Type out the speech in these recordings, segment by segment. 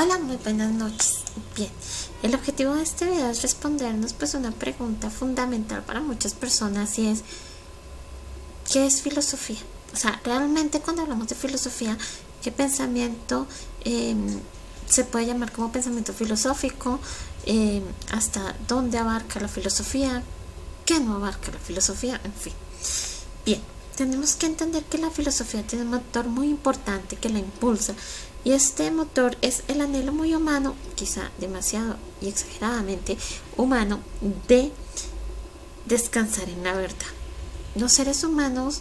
Hola, muy buenas noches. Bien, el objetivo de este video es respondernos pues una pregunta fundamental para muchas personas y es ¿qué es filosofía? O sea, realmente cuando hablamos de filosofía, ¿qué pensamiento se puede llamar como pensamiento filosófico? ¿Hasta dónde abarca la filosofía? ¿Qué no abarca la filosofía? En fin. Bien, tenemos que entender que la filosofía tiene un motor muy importante que la impulsa. Y este motor es el anhelo muy humano, quizá demasiado y exageradamente humano, de descansar en la verdad. Los seres humanos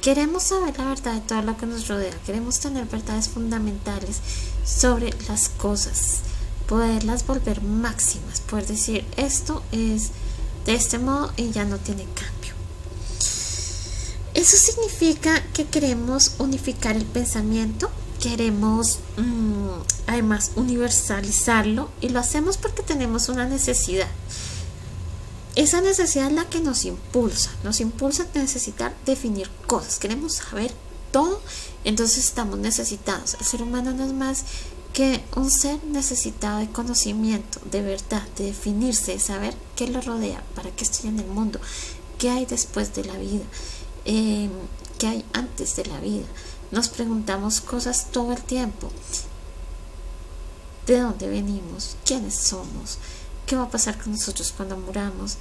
queremos saber la verdad de todo lo que nos rodea, queremos tener verdades fundamentales sobre las cosas, poderlas volver máximas, poder decir esto es de este modo y ya no tiene cambio. Eso significa que queremos unificar el pensamiento, queremos además universalizarlo y lo hacemos porque tenemos una necesidad. Esa necesidad es la que nos impulsa a necesitar definir cosas, queremos saber todo, entonces estamos necesitados. El ser humano no es más que un ser necesitado de conocimiento, de verdad, de definirse, de saber qué lo rodea, para qué estoy en el mundo, qué hay después de la vida, qué hay antes de la vida. Nos preguntamos cosas todo el tiempo. ¿De dónde venimos? ¿Quiénes somos? ¿Qué va a pasar con nosotros cuando muramos?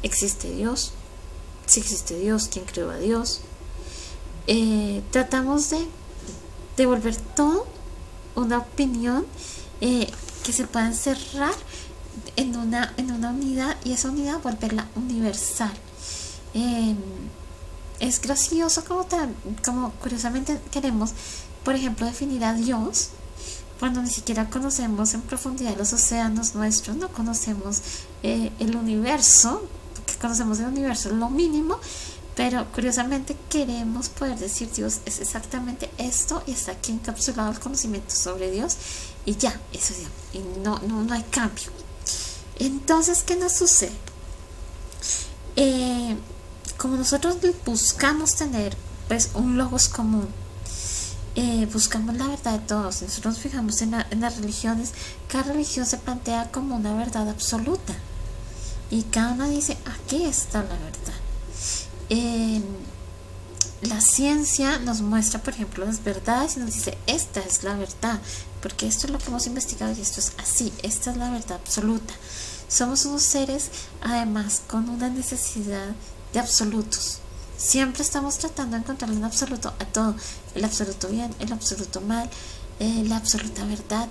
¿Existe Dios? Si existe Dios, ¿quién creó a Dios? Tratamos de volver todo una opinión que se pueda encerrar en una unidad y esa unidad volverla universal. Es gracioso como curiosamente queremos, por ejemplo, definir a Dios cuando ni siquiera conocemos en profundidad los océanos nuestros, no conocemos el universo, porque conocemos el universo lo mínimo, pero curiosamente queremos poder decir Dios es exactamente esto y está aquí encapsulado el conocimiento sobre Dios y ya, eso es Dios, y no hay cambio. Entonces, ¿qué nos sucede? Como nosotros buscamos tener pues un logos común, buscamos la verdad de todos. Nosotros nos fijamos en las religiones. Cada religión se plantea como una verdad absoluta y cada una dice aquí está la verdad. La ciencia nos muestra, por ejemplo, las verdades y nos dice esta es la verdad porque esto es lo que hemos investigado y esto es así, esta es la verdad absoluta. Somos unos seres además con una necesidad de absolutos. Siempre estamos tratando de encontrar un absoluto a todo, el absoluto bien, el absoluto mal, la absoluta verdad,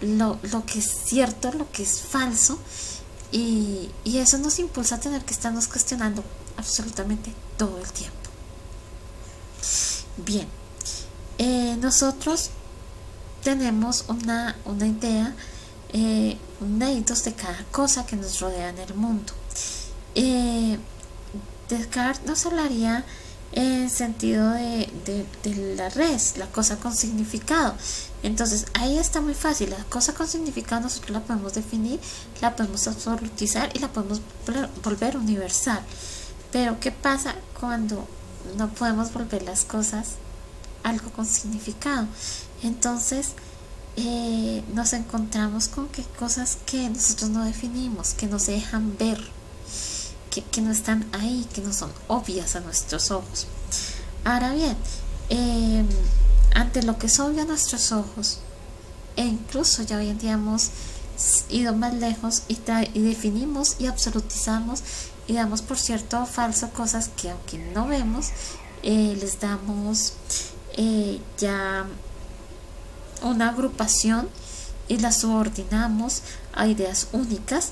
lo que es cierto, lo que es falso, y eso nos impulsa a tener que estarnos cuestionando absolutamente todo el tiempo. Bien, nosotros tenemos una idea, meditos de cada cosa que nos rodea en el mundo. Descartes nos hablaría en sentido de la res, la cosa con significado. Entonces ahí está muy fácil, la cosa con significado nosotros la podemos definir, la podemos absolutizar y la podemos volver universal. Pero ¿qué pasa cuando no podemos volver las cosas algo con significado? Entonces nos encontramos con que cosas que nosotros no definimos, que no se dejan ver, que no están ahí, que no son obvias a nuestros ojos. Ahora bien, ante lo que es obvio a nuestros ojos, e incluso ya hoy en día hemos ido más lejos y definimos y absolutizamos y damos por cierto o falso cosas que aunque no vemos, les damos ya una agrupación y las subordinamos a ideas únicas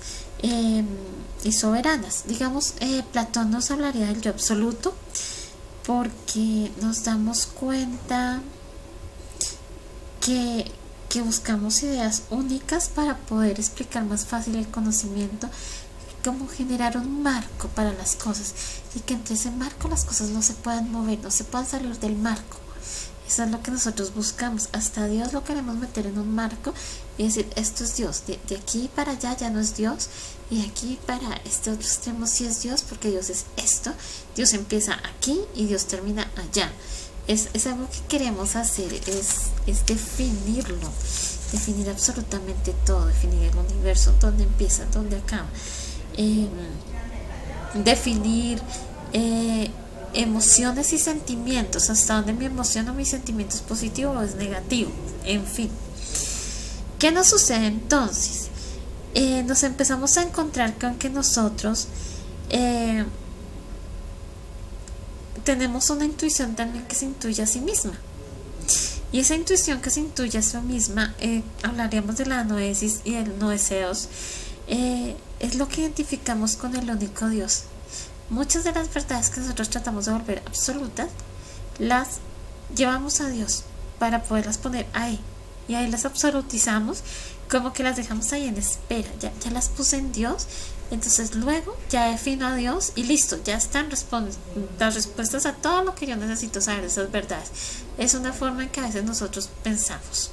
y soberanas. Digamos, Platón nos hablaría del yo absoluto porque nos damos cuenta que buscamos ideas únicas para poder explicar más fácil el conocimiento, cómo generar un marco para las cosas y que entre ese marco las cosas no se puedan mover, no se puedan salir del marco. Eso es lo que nosotros buscamos. Hasta Dios lo queremos meter en un marco y decir esto es Dios, de aquí para allá ya no es Dios y de aquí para este otro extremo sí es Dios porque Dios es esto. Dios empieza aquí y Dios termina allá. es algo que queremos hacer, es definirlo, definir absolutamente todo, definir el universo, dónde empieza, dónde acaba, definir emociones y sentimientos, hasta dónde mi emoción o mi sentimiento es positivo o es negativo, en fin. ¿Qué nos sucede entonces? Nos empezamos a encontrar con que nosotros tenemos una intuición también que se intuye a sí misma. Y esa intuición que se intuye a sí misma, hablaríamos de la noesis y el noeseos, es lo que identificamos con el único Dios. Muchas de las verdades que nosotros tratamos de volver absolutas, las llevamos a Dios para poderlas poner ahí. Y ahí las absolutizamos, como que las dejamos ahí en espera. Ya las puse en Dios, entonces luego ya defino a Dios y listo, ya están las respuestas a todo lo que yo necesito saber de esas verdades. Es una forma en que a veces nosotros pensamos.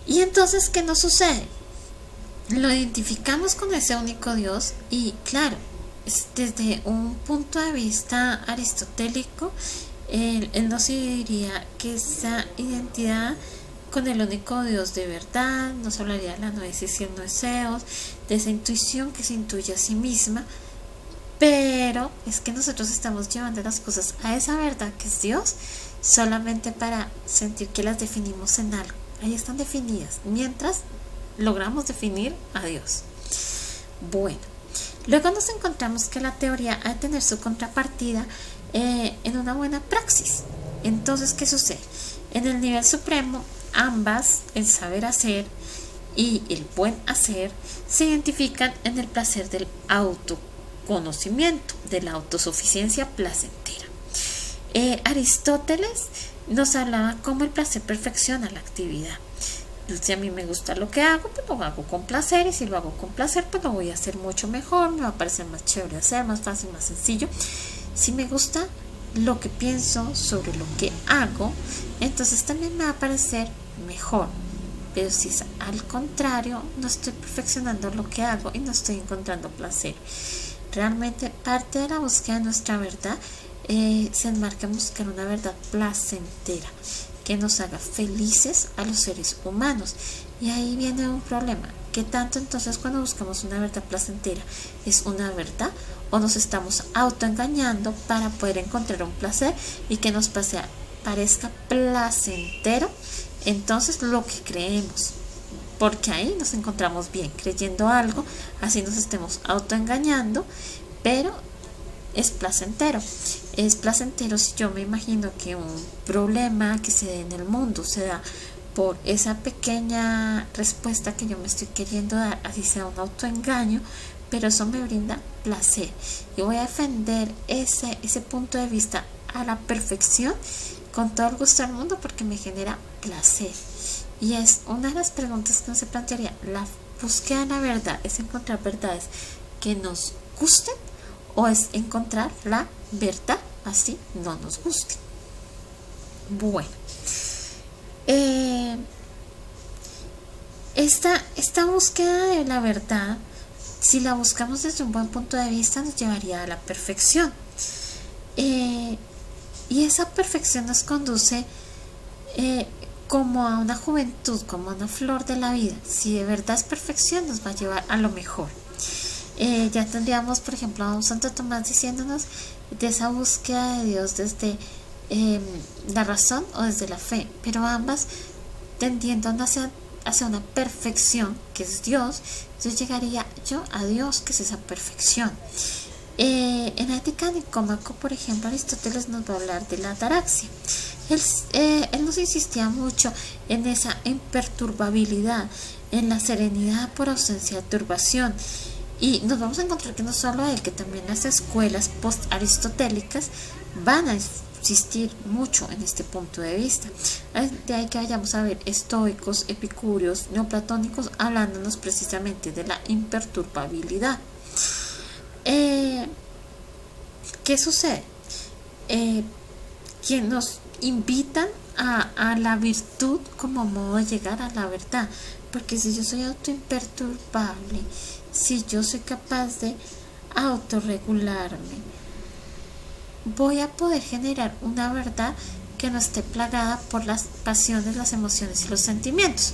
Y entonces, ¿qué nos sucede? Lo identificamos con ese único Dios y claro, desde un punto de vista aristotélico, él nos diría que esa identidad con el único Dios de verdad, nos hablaría de la noesis y el noeseos, de esa intuición que se intuye a sí misma, pero es que nosotros estamos llevando las cosas a esa verdad que es Dios solamente para sentir que las definimos en algo. Ahí están definidas, mientras logramos definir a Dios. Bueno, luego nos encontramos que la teoría ha de tener su contrapartida en una buena praxis. Entonces, ¿qué sucede? En el nivel supremo, ambas, el saber hacer y el buen hacer, se identifican en el placer del autoconocimiento, de la autosuficiencia placentera. Aristóteles nos hablaba cómo el placer perfecciona la actividad. Si a mí me gusta lo que hago, pues lo hago con placer, y si lo hago con placer, pues lo voy a hacer mucho mejor, me va a parecer más chévere hacer, más fácil, más sencillo. Si me gusta lo que pienso sobre lo que hago, entonces también me va a parecer mejor. Pero si es al contrario, no estoy perfeccionando lo que hago y no estoy encontrando placer. Realmente parte de la búsqueda de nuestra verdad se enmarca en buscar una verdad placentera que nos haga felices a los seres humanos. Y ahí viene un problema. ¿Qué tanto entonces cuando buscamos una verdad placentera es una verdad o nos estamos autoengañando para poder encontrar un placer y que nos parezca placentero entonces lo que creemos? Porque ahí nos encontramos bien creyendo algo, así nos estemos autoengañando, pero es placentero. Es placentero si yo me imagino que un problema que se dé en el mundo se da por esa pequeña respuesta que yo me estoy queriendo dar, así sea un autoengaño, pero eso me brinda placer. Y voy a defender ese punto de vista a la perfección con todo el gusto del mundo porque me genera placer. Y es una de las preguntas que uno se plantearía. La búsqueda de la verdad es encontrar verdades que nos gusten o es encontrar la verdad así no nos guste. Bueno, esta búsqueda de la verdad, si la buscamos desde un buen punto de vista, nos llevaría a la perfección. Y esa perfección nos conduce como a una juventud, como a una flor de la vida. Si de verdad es perfección, nos va a llevar a lo mejor. Ya tendríamos, por ejemplo, a un Santo Tomás diciéndonos de esa búsqueda de Dios desde la razón o desde la fe, pero ambas tendiendo hacia una perfección que es Dios. Entonces llegaría yo a Dios, que es esa perfección. En Ética Nicómaco, por ejemplo, Aristóteles nos va a hablar de la ataraxia. Él nos insistía mucho en esa imperturbabilidad, en la serenidad por ausencia de turbación. Y nos vamos a encontrar que no solo él, que también las escuelas post-aristotélicas van a insistir mucho en este punto de vista. De ahí que vayamos a ver estoicos, epicúreos, neoplatónicos, hablándonos precisamente de la imperturbabilidad. ¿Qué sucede? Que nos invitan a la virtud como modo de llegar a la verdad, porque si yo soy autoimperturbable, si yo soy capaz de autorregularme, voy a poder generar una verdad que no esté plagada por las pasiones, las emociones y los sentimientos.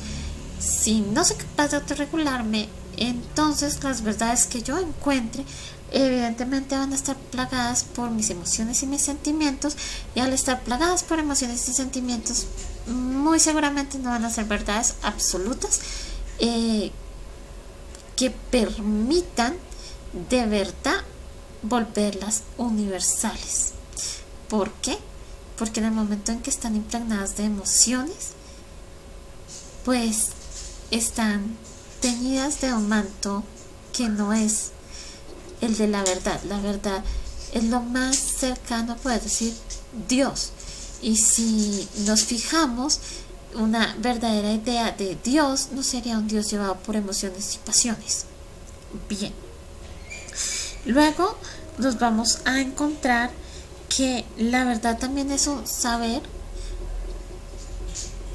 Si no soy capaz de autorregularme, entonces las verdades que yo encuentre evidentemente van a estar plagadas por mis emociones y mis sentimientos, y al estar plagadas por emociones y sentimientos, muy seguramente no van a ser verdades absolutas que permitan de verdad volverlas universales. ¿Por qué? Porque en el momento en que están impregnadas de emociones, pues están teñidas de un manto que no es el de la verdad. La verdad es lo más cercano a poder decir Dios. Y si nos fijamos, una verdadera idea de Dios no sería un Dios llevado por emociones y pasiones. Bien. Luego nos vamos a encontrar que la verdad también es un saber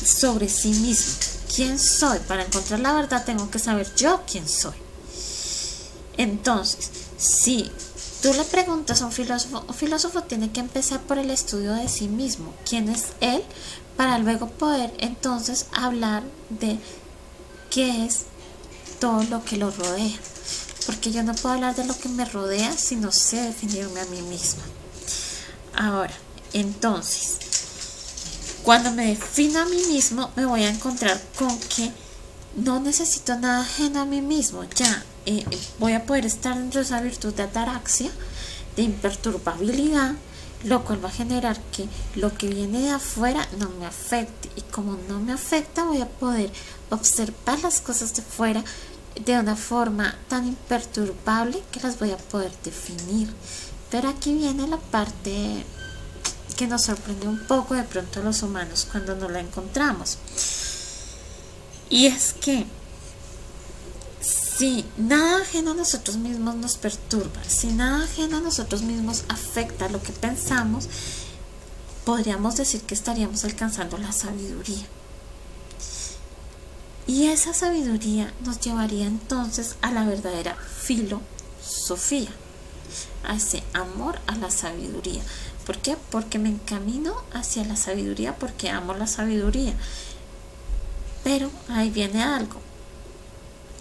sobre sí mismo. ¿Quién soy? Para encontrar la verdad tengo que saber yo quién soy. Entonces, si tú le preguntas a un filósofo tiene que empezar por el estudio de sí mismo. ¿Quién es él? Para luego poder entonces hablar de qué es todo lo que lo rodea. Porque yo no puedo hablar de lo que me rodea si no sé definirme a mí misma. Ahora, entonces, cuando me defino a mí mismo, me voy a encontrar con que no necesito nada ajeno a mí mismo. Ya voy a poder estar dentro de esa virtud de ataraxia, de imperturbabilidad, lo cual va a generar que lo que viene de afuera no me afecte. Y como no me afecta, voy a poder observar las cosas de fuera de una forma tan imperturbable que las voy a poder definir. Pero aquí viene la parte que nos sorprende un poco de pronto a los humanos cuando no la encontramos. Y es que si nada ajeno a nosotros mismos nos perturba, si nada ajeno a nosotros mismos afecta lo que pensamos, podríamos decir que estaríamos alcanzando la sabiduría. Y esa sabiduría nos llevaría entonces a la verdadera filosofía, a ese amor a la sabiduría. ¿Por qué? Porque me encamino hacia la sabiduría, porque amo la sabiduría. Pero ahí viene algo,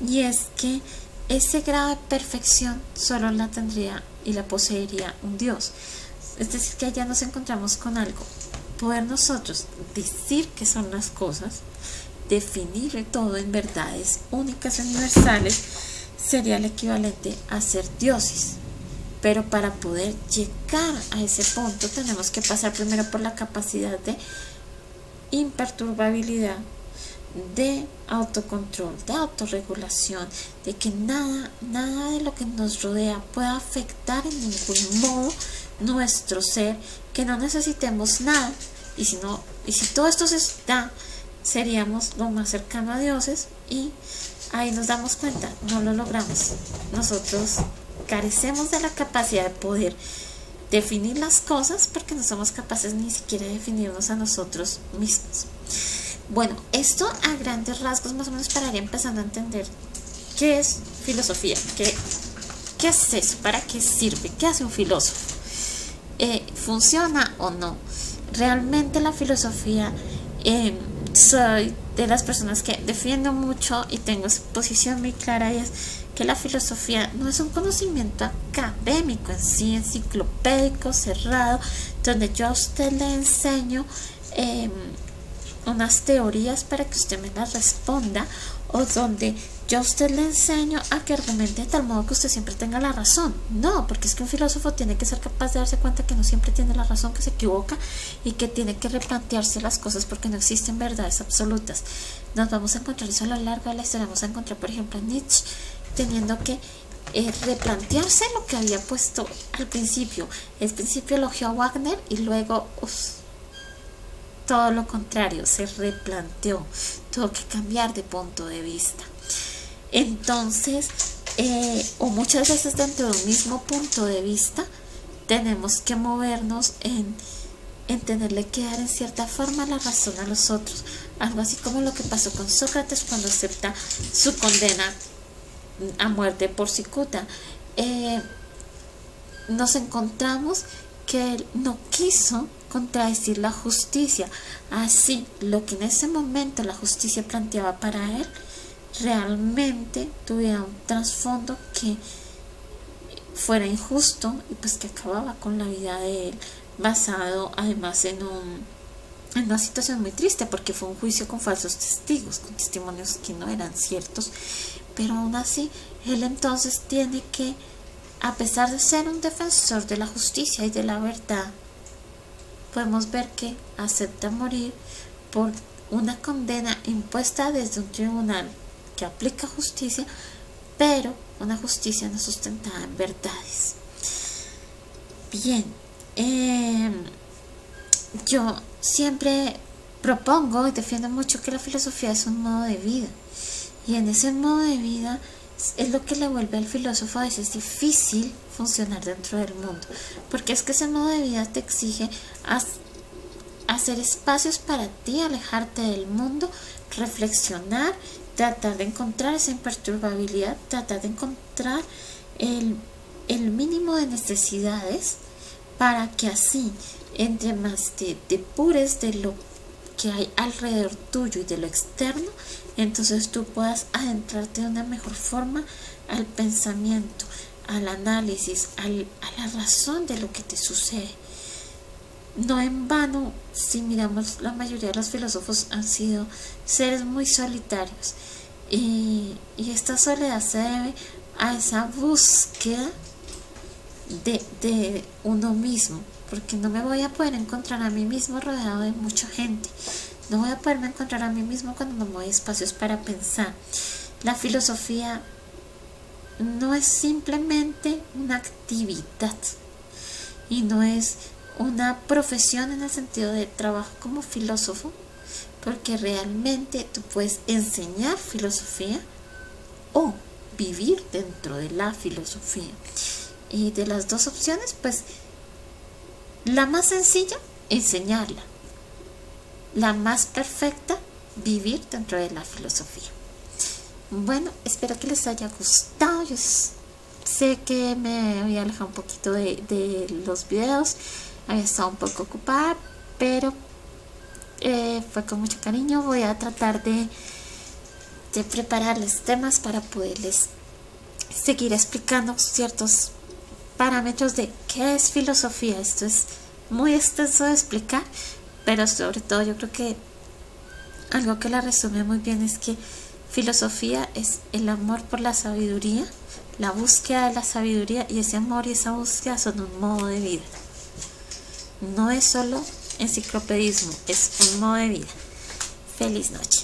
y es que ese grado de perfección solo la tendría y la poseería un Dios. Es decir, que allá nos encontramos con algo. Poder nosotros decir qué son las cosas, definir todo en verdades únicas y universales, sería el equivalente a ser dioses. Pero para poder llegar a ese punto tenemos que pasar primero por la capacidad de imperturbabilidad, de autocontrol, de autorregulación, de que nada de lo que nos rodea pueda afectar en ningún modo nuestro ser, que no necesitemos nada. Y si todo esto se da, seríamos lo más cercano a dioses, y ahí nos damos cuenta, no lo logramos. Nosotros carecemos de la capacidad de poder definir las cosas porque no somos capaces ni siquiera de definirnos a nosotros mismos. Bueno, esto a grandes rasgos más o menos para ir empezando a entender qué es filosofía, qué es eso, para qué sirve, qué hace un filósofo, funciona o no. Realmente la filosofía, soy de las personas que defiendo mucho y tengo esa posición muy clara, y es que la filosofía no es un conocimiento académico en sí, enciclopédico, cerrado, donde yo a usted le enseño unas teorías para que usted me las responda, o donde yo a usted le enseño a que argumente de tal modo que usted siempre tenga la razón. No, porque es que un filósofo tiene que ser capaz de darse cuenta que no siempre tiene la razón, que se equivoca, y que tiene que replantearse las cosas porque no existen verdades absolutas. Nos vamos a encontrar eso a lo largo de la historia. Vamos a encontrar, por ejemplo, a Nietzsche teniendo que replantearse lo que había puesto al principio. Al principio elogió a Wagner y luego todo lo contrario, se replanteó, tuvo que cambiar de punto de vista. Entonces, o muchas veces dentro de un mismo punto de vista, tenemos que movernos en tenerle que dar en cierta forma la razón a los otros. Algo así como lo que pasó con Sócrates cuando acepta su condena a muerte por cicuta. Nos encontramos porque él no quiso contradecir la justicia. Así, lo que en ese momento la justicia planteaba para él realmente tuviera un trasfondo que fuera injusto y pues que acababa con la vida de él, basado además en una situación muy triste, porque fue un juicio con falsos testigos, con testimonios que no eran ciertos, pero aún así él entonces tiene que, a pesar de ser un defensor de la justicia y de la verdad, podemos ver que acepta morir por una condena impuesta desde un tribunal que aplica justicia, pero una justicia no sustentada en verdades. Bien, yo siempre propongo y defiendo mucho que la filosofía es un modo de vida, y en ese modo de vida es lo que le vuelve al filósofo a veces difícil funcionar dentro del mundo, porque es que ese modo de vida te exige hacer espacios para ti, alejarte del mundo, reflexionar, tratar de encontrar esa imperturbabilidad, tratar de encontrar el mínimo de necesidades, para que así, entre más te depures de lo que hay alrededor tuyo y de lo externo, entonces tú puedas adentrarte de una mejor forma al pensamiento, al análisis, a la razón de lo que te sucede. No en vano, si miramos, la mayoría de los filósofos han sido seres muy solitarios, y esta soledad se debe a esa búsqueda de uno mismo, porque no me voy a poder encontrar a mí mismo rodeado de mucha gente, no voy a poderme encontrar a mí mismo cuando no me doy espacios para pensar. La filosofía no es simplemente una actividad y no es una profesión en el sentido de trabajo como filósofo, porque realmente tú puedes enseñar filosofía o vivir dentro de la filosofía, y de las dos opciones, pues la más sencilla, enseñarla; la más perfecta, vivir dentro de la filosofía. Bueno, espero que les haya gustado. Yo sé que me había alejado un poquito de los videos, había estado un poco ocupada, pero fue con mucho cariño. Voy a tratar de prepararles temas para poderles seguir explicando ciertos parámetros de qué es filosofía. Esto es muy extenso de explicar, pero sobre todo yo creo que algo que la resume muy bien es que filosofía es el amor por la sabiduría, la búsqueda de la sabiduría, y ese amor y esa búsqueda son un modo de vida. No es solo enciclopedismo, es un modo de vida. Feliz noche.